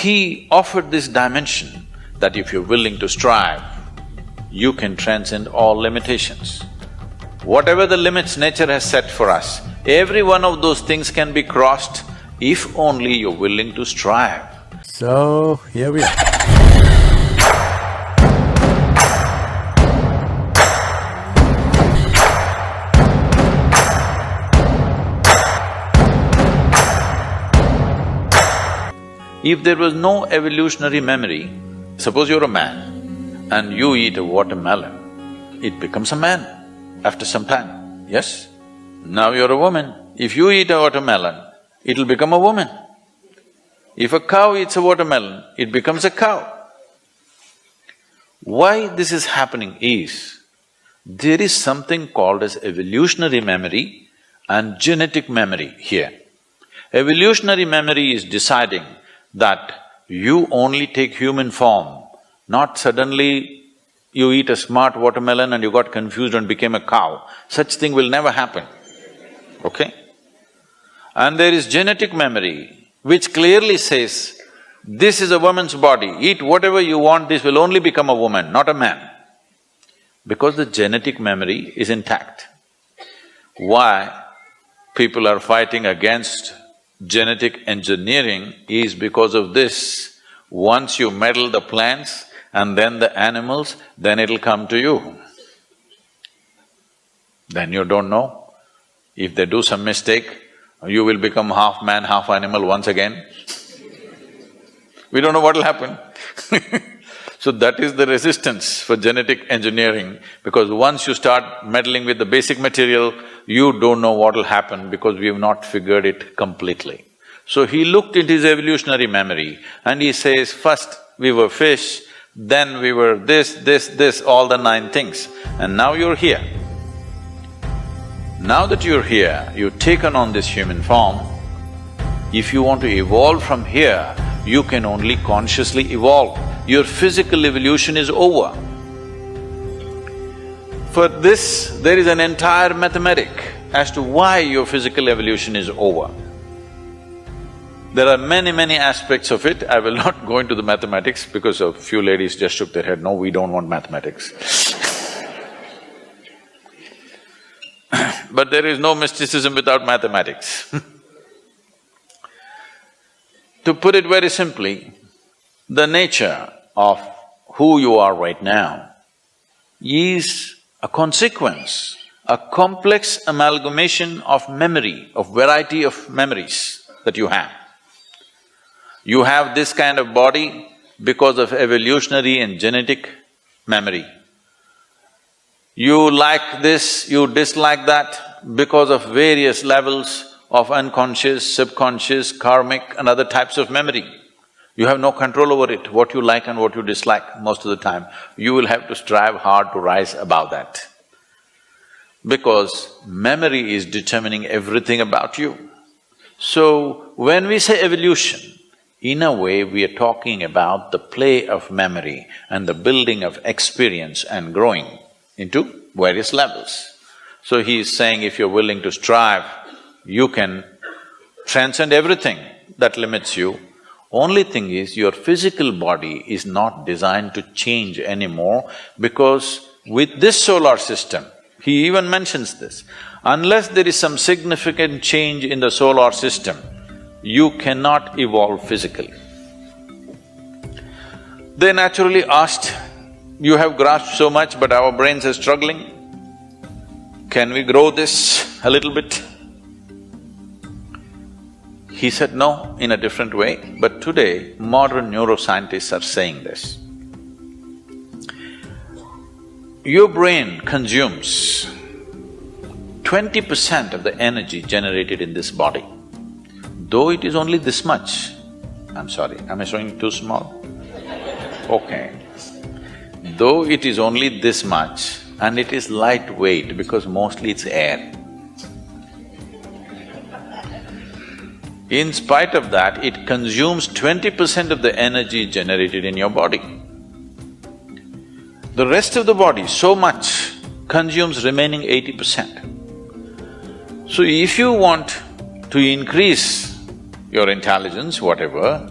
he offered this dimension that if you're willing to strive, you can transcend all limitations. Whatever the limits nature has set for us, every one of those things can be crossed if only you're willing to strive. So, here we are. If there was no evolutionary memory, suppose you're a man and you eat a watermelon, it becomes a man after some time, yes? Now you're a woman, if you eat a watermelon, it'll become a woman. If a cow eats a watermelon, it becomes a cow. Why this is happening is, there is something called as evolutionary memory and genetic memory here. Evolutionary memory is deciding that you only take human form, not suddenly you eat a smart watermelon and you got confused and became a cow. Such thing will never happen, okay? And there is genetic memory which clearly says, this is a woman's body, eat whatever you want, this will only become a woman, not a man. Because the genetic memory is intact. Why people are fighting against genetic engineering is because of this. Once you meddle the plants and then the animals, then it'll come to you. Then you don't know. If they do some mistake, you will become half man, half animal once again. We don't know what'll happen. So that is the resistance for genetic engineering, because once you start meddling with the basic material, you don't know what'll happen because we have not figured it completely. So he looked into his evolutionary memory and he says, first we were fish, then we were this, all the 9 things, and now you're here. Now that you're here, you've taken on this human form. If you want to evolve from here, you can only consciously evolve. Your physical evolution is over. For this, there is an entire mathematic as to why your physical evolution is over. There are many aspects of it. I will not go into the mathematics because a few ladies just shook their head, no, we don't want mathematics. But there is no mysticism without mathematics. To put it very simply, the nature of who you are right now is a consequence, a complex amalgamation of memory, of variety of memories that you have. You have this kind of body because of evolutionary and genetic memory. You like this, you dislike that because of various levels of unconscious, subconscious, karmic and other types of memory. You have no control over it, what you like and what you dislike most of the time. You will have to strive hard to rise above that. Because memory is determining everything about you. So, when we say evolution, in a way we are talking about the play of memory and the building of experience and growing into various levels. So he is saying if you're willing to strive, you can transcend everything that limits you. Only thing is, your physical body is not designed to change anymore, because with this solar system, he even mentions this, unless there is some significant change in the solar system, you cannot evolve physically. They naturally asked, you have grasped so much but our brains are struggling, can we grow this a little bit? He said no, in a different way, but today modern neuroscientists are saying this. Your brain consumes 20% of the energy generated in this body. Though it is only this much, I'm sorry, am I showing too small? Okay. Though it is only this much and it is lightweight because mostly it's air. In spite of that, it consumes 20% of the energy generated in your body. The rest of the body, so much, consumes remaining 80%. So if you want to increase your intelligence, whatever,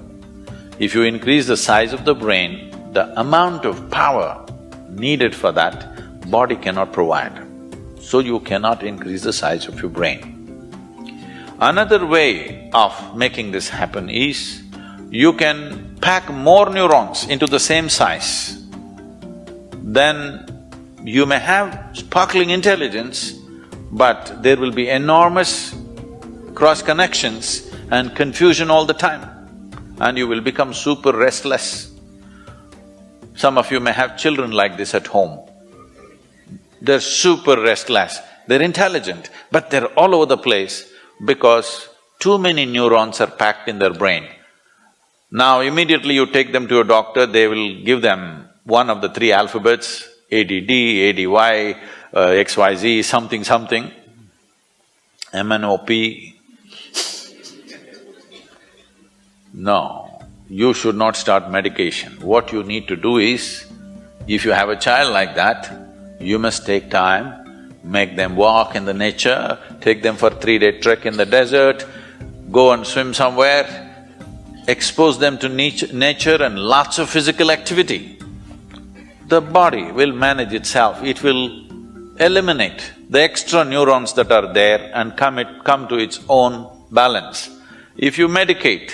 If you increase the size of the brain, the amount of power needed for that, body cannot provide. So you cannot increase the size of your brain. Another way of making this happen is, you can pack more neurons into the same size. Then you may have sparkling intelligence, but there will be enormous cross-connections and confusion all the time, and you will become super restless. Some of you may have children like this at home. They're super restless, they're intelligent, but they're all over the place because too many neurons are packed in their brain. Now immediately you take them to a doctor, they will give them one of the three alphabets, ADD, ADY, XYZ, something something, MNOP. No, you should not start medication. What you need to do is, if you have a child like that, you must take time, make them walk in the nature, take them for 3-day trek in the desert, go and swim somewhere, expose them to nature and lots of physical activity. The body will manage itself, it will eliminate the extra neurons that are there and come to its own balance. If you medicate,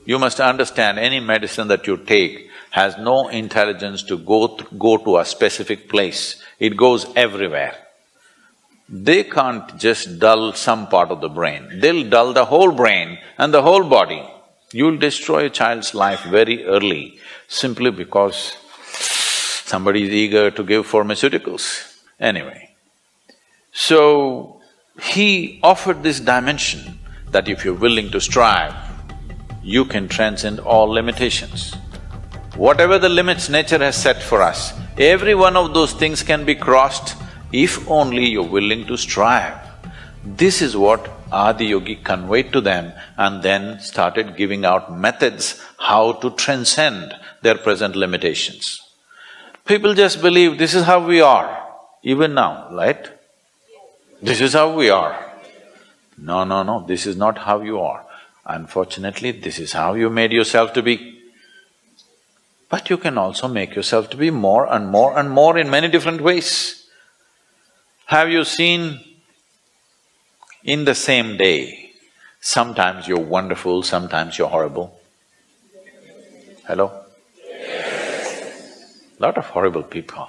you must understand any medicine that you take has no intelligence to go to a specific place, it goes everywhere. They can't just dull some part of the brain, they'll dull the whole brain and the whole body. You'll destroy a child's life very early simply because somebody is eager to give pharmaceuticals. Anyway, so he offered this dimension that if you're willing to strive, you can transcend all limitations. Whatever the limits nature has set for us, every one of those things can be crossed if only you're willing to strive. This is what Adiyogi conveyed to them and then started giving out methods how to transcend their present limitations. People just believe this is how we are, even now, right? This is how we are. No, no, no, this is not how you are. Unfortunately, this is how you made yourself to be. But you can also make yourself to be more and more and more in many different ways. Have you seen in the same day, sometimes you're wonderful, sometimes you're horrible? Hello? Yes. Lot of horrible people.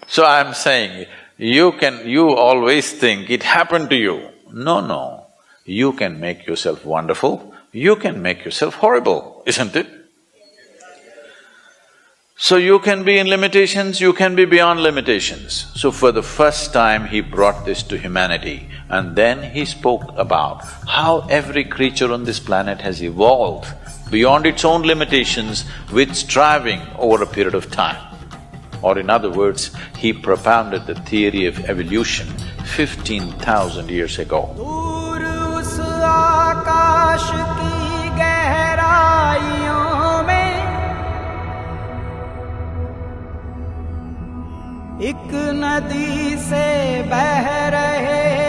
So I'm saying, you always think it happened to you. No, no. You can make yourself wonderful, you can make yourself horrible, isn't it? So you can be in limitations, you can be beyond limitations. So for the first time he brought this to humanity, and then he spoke about how every creature on this planet has evolved beyond its own limitations with striving over a period of time. Or in other words, he propounded the theory of evolution 15,000 years ago. आकाश की गहराइयों में एक नदी से बह रहे